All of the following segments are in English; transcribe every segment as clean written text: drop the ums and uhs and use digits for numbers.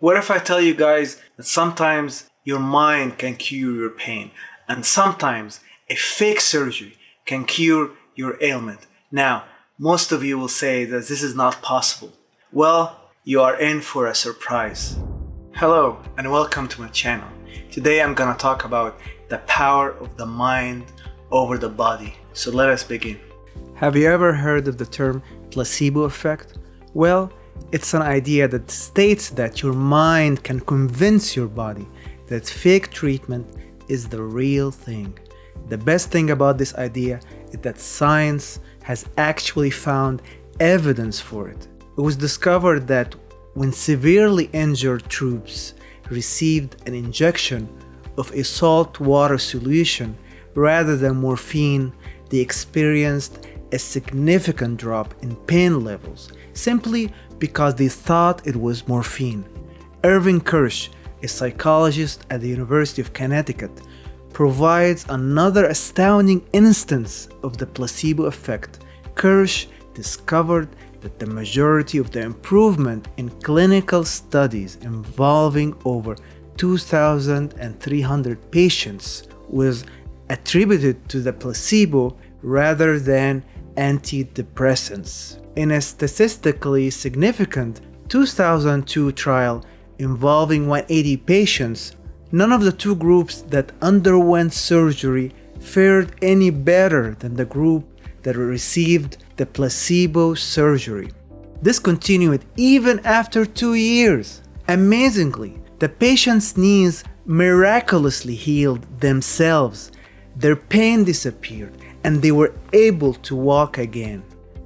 What if I tell you guys that sometimes your mind can cure your pain, and sometimes a fake surgery can cure your ailment? Now, most of you will say that this is not possible. Well, you are in for a surprise. Hello and welcome to my channel. Today I'm gonna talk about the power of the mind over the body. So let us begin. Have you ever heard of the term placebo effect? Well, it's an idea that states that your mind can convince your body that fake treatment is the real thing. The best thing about this idea is that science has actually found evidence for it. It was discovered that when severely injured troops received an injection of a salt water solution rather than morphine, they experienced a significant drop in pain levels simply because they thought it was morphine. Irving Kirsch, a psychologist at the University of Connecticut, provides another astounding instance of the placebo effect. Kirsch discovered that the majority of the improvement in clinical studies involving over 2,300 patients was attributed to the placebo rather than antidepressants. In a statistically significant 2002 trial involving 180 patients, none of the two groups that underwent surgery fared any better than the group that received the placebo surgery. This continued even after 2 years. Amazingly, the patients' knees miraculously healed themselves. Their pain disappeared and they were able to walk again.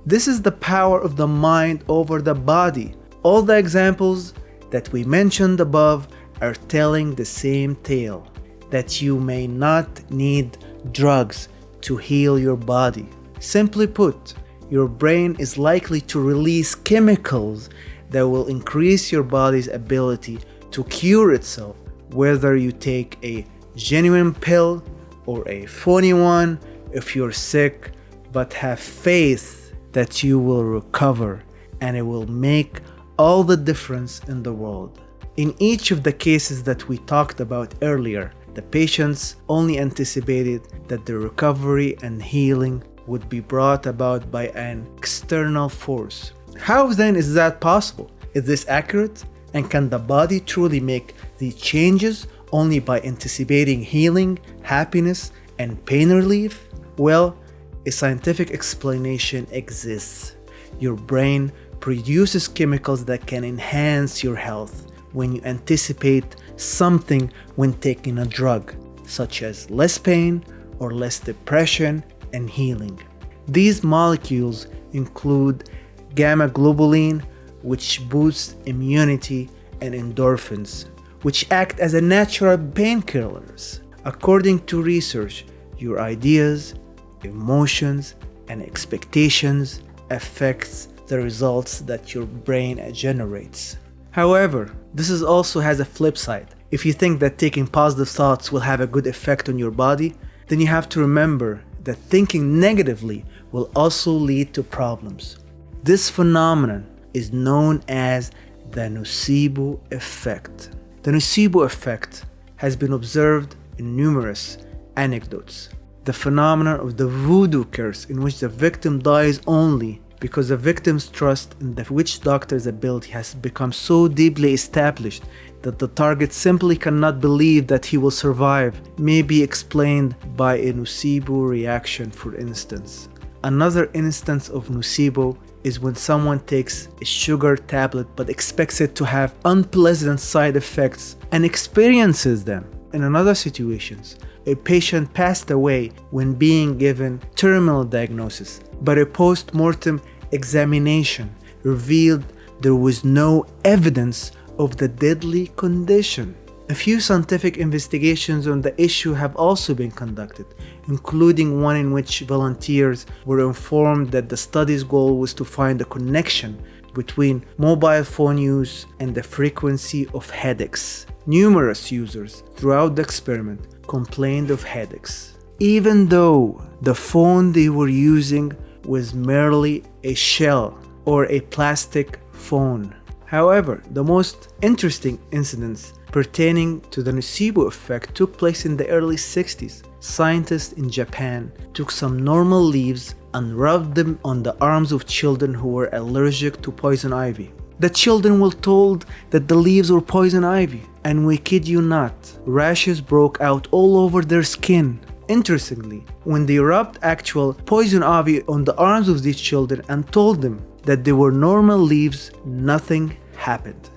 This is the power of the mind over the body. All the examples that we mentioned above are telling the same tale, that you may not need drugs to heal your body. Simply put, your brain is likely to release chemicals that will increase your body's ability to cure itself, whether you take a genuine pill or a phony one. If you're sick, but have faith that you will recover, and it will make all the difference in the world. In each of the cases that we talked about earlier, the patients only anticipated that the recovery and healing would be brought about by an external force. How then is that possible? Is this accurate? And can the body truly make these changes only by anticipating healing, happiness, and pain relief? Well, a scientific explanation exists. Your brain produces chemicals that can enhance your health when you anticipate something when taking a drug, such as less pain or less depression and healing. These molecules include gamma globulin, which boosts immunity, and endorphins, which act as a natural painkillers. According to research, your ideas, emotions, and expectations affects the results that your brain generates. However, this also has a flip side. If you think that taking positive thoughts will have a good effect on your body, then you have to remember that thinking negatively will also lead to problems. This phenomenon is known as the Nocebo Effect. The Nocebo Effect has been observed in numerous anecdotes. The phenomenon of the voodoo curse, in which the victim dies only because the victim's trust in the witch doctor's ability has become so deeply established that the target simply cannot believe that he will survive, may be explained by a nocebo reaction, for instance. Another instance of nocebo is when someone takes a sugar tablet but expects it to have unpleasant side effects and experiences them. In another situations, a patient passed away when being given terminal diagnosis, but a post-mortem examination revealed there was no evidence of the deadly condition. A few scientific investigations on the issue have also been conducted, including one in which volunteers were informed that the study's goal was to find a connection between mobile phone use and the frequency of headaches. Numerous users throughout the experiment complained of headaches, even though the phone they were using was merely a shell or a plastic phone. However, the most interesting incidents pertaining to the Nocebo effect took place in the early 60s. Scientists in Japan took some normal leaves and rubbed them on the arms of children who were allergic to poison ivy. The children were told that the leaves were poison ivy, and we kid you not, rashes broke out all over their skin. Interestingly, when they rubbed actual poison ivy on the arms of these children and told them that they were normal leaves, nothing happened.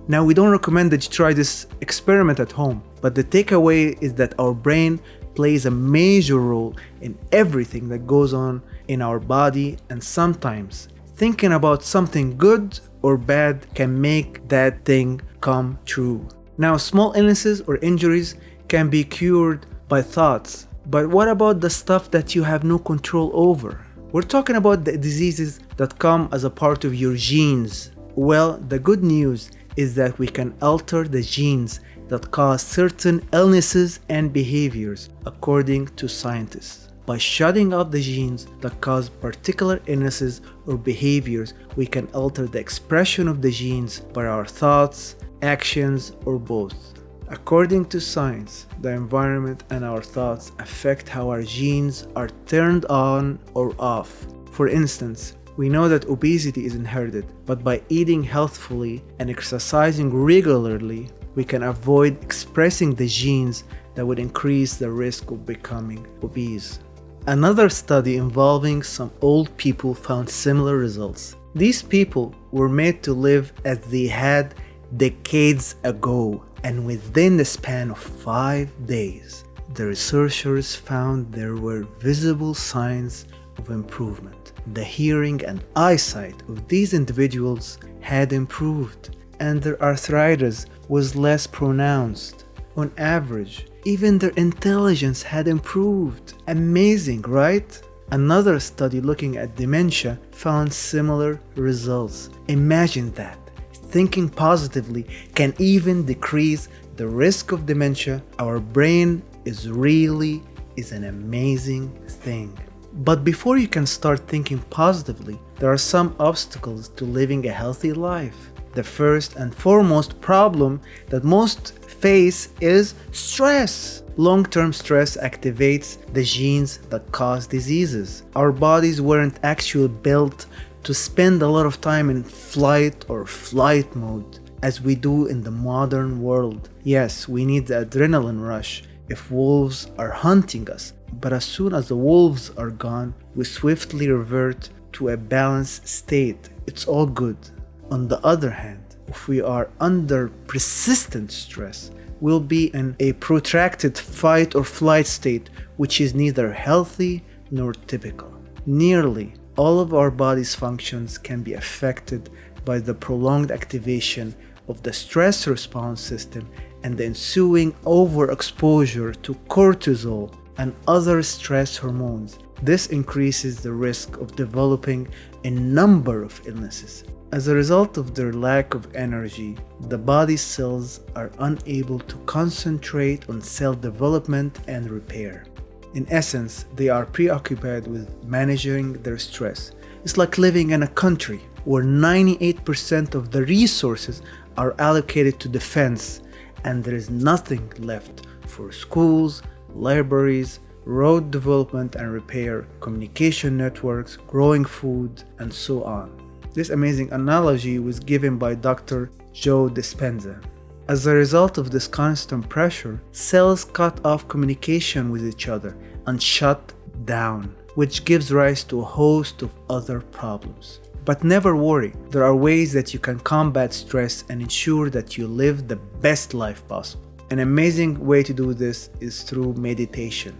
Now, we don't recommend that you try this experiment at home, but the takeaway is that our brain plays a major role in everything that goes on in our body, and sometimes thinking about something good or bad can make that thing come true. Now, small illnesses or injuries can be cured by thoughts, but what about the stuff that you have no control over? We're talking about the diseases that come as a part of your genes. Well, the good news is that we can alter the genes that cause certain illnesses and behaviors, according to scientists. By shutting off the genes that cause particular illnesses or behaviors, we can alter the expression of the genes by our thoughts, actions, or both. According to science, the environment and our thoughts affect how our genes are turned on or off. For instance, we know that obesity is inherited, but by eating healthfully and exercising regularly, we can avoid expressing the genes that would increase the risk of becoming obese. Another study involving some old people found similar results. These people were made to live as they had decades ago, and within the span of 5 days, the researchers found there were visible signs of improvement. The hearing and eyesight of these individuals had improved, and their arthritis was less pronounced. On average, even their intelligence had improved. Amazing, right? Another study looking at dementia found similar results. Imagine that. Thinking positively can even decrease the risk of dementia. Our brain is an amazing thing. But before you can start thinking positively, there are some obstacles to living a healthy life. The first and foremost problem that most face is stress. Long-term stress activates the genes that cause diseases. Our bodies weren't actually built to spend a lot of time in flight or flight mode as we do in the modern world. Yes, we need the adrenaline rush if wolves are hunting us, but as soon as the wolves are gone, we swiftly revert to a balanced state. It's all good. On the other hand, if we are under persistent stress, we'll be in a protracted fight or flight state, which is neither healthy nor typical. Nearly all of our body's functions can be affected by the prolonged activation of the stress response system and the ensuing overexposure to cortisol and other stress hormones. This increases the risk of developing a number of illnesses. As a result of their lack of energy, the body's cells are unable to concentrate on cell development and repair. In essence, they are preoccupied with managing their stress. It's like living in a country where 98% of the resources are allocated to defense, and there is nothing left for schools, libraries, road development and repair, communication networks, growing food, and so on. This amazing analogy was given by Dr. Joe Dispenza. As a result of this constant pressure, cells cut off communication with each other and shut down, which gives rise to a host of other problems. But never worry, there are ways that you can combat stress and ensure that you live the best life possible. An amazing way to do this is through meditation.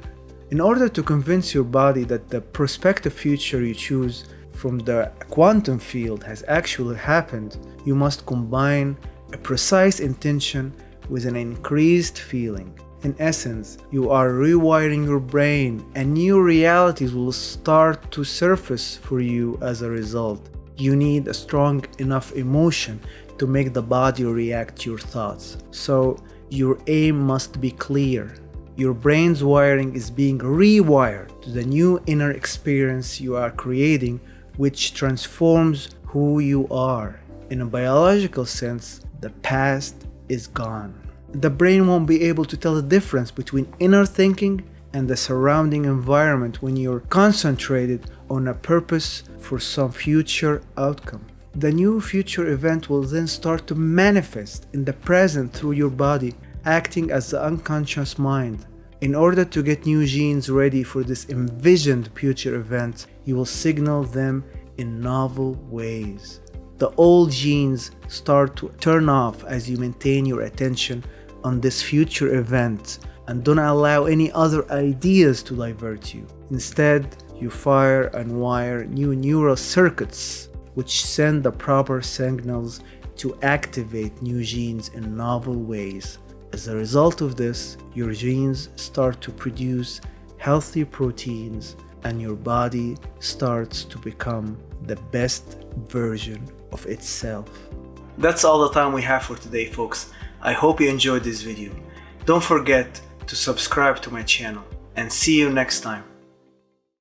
In order to convince your body that the prospective future you choose from the quantum field has actually happened, you must combine a precise intention with an increased feeling. In essence, you are rewiring your brain, and new realities will start to surface for you as a result. You need a strong enough emotion to make the body react to your thoughts. So your aim must be clear. Your brain's wiring is being rewired to the new inner experience you are creating, which transforms who you are. In a biological sense, the past is gone. The brain won't be able to tell the difference between inner thinking and the surrounding environment when you're concentrated on a purpose for some future outcome. The new future event will then start to manifest in the present through your body, acting as the unconscious mind. In order to get new genes ready for this envisioned future event, you will signal them in novel ways. The old genes start to turn off as you maintain your attention on this future event and don't allow any other ideas to divert you. Instead, you fire and wire new neural circuits which send the proper signals to activate new genes in novel ways. As a result of this, your genes start to produce healthy proteins and your body starts to become the best version of itself. That's all the time we have for today, folks. I hope you enjoyed this video. Don't forget to subscribe to my channel and see you next time.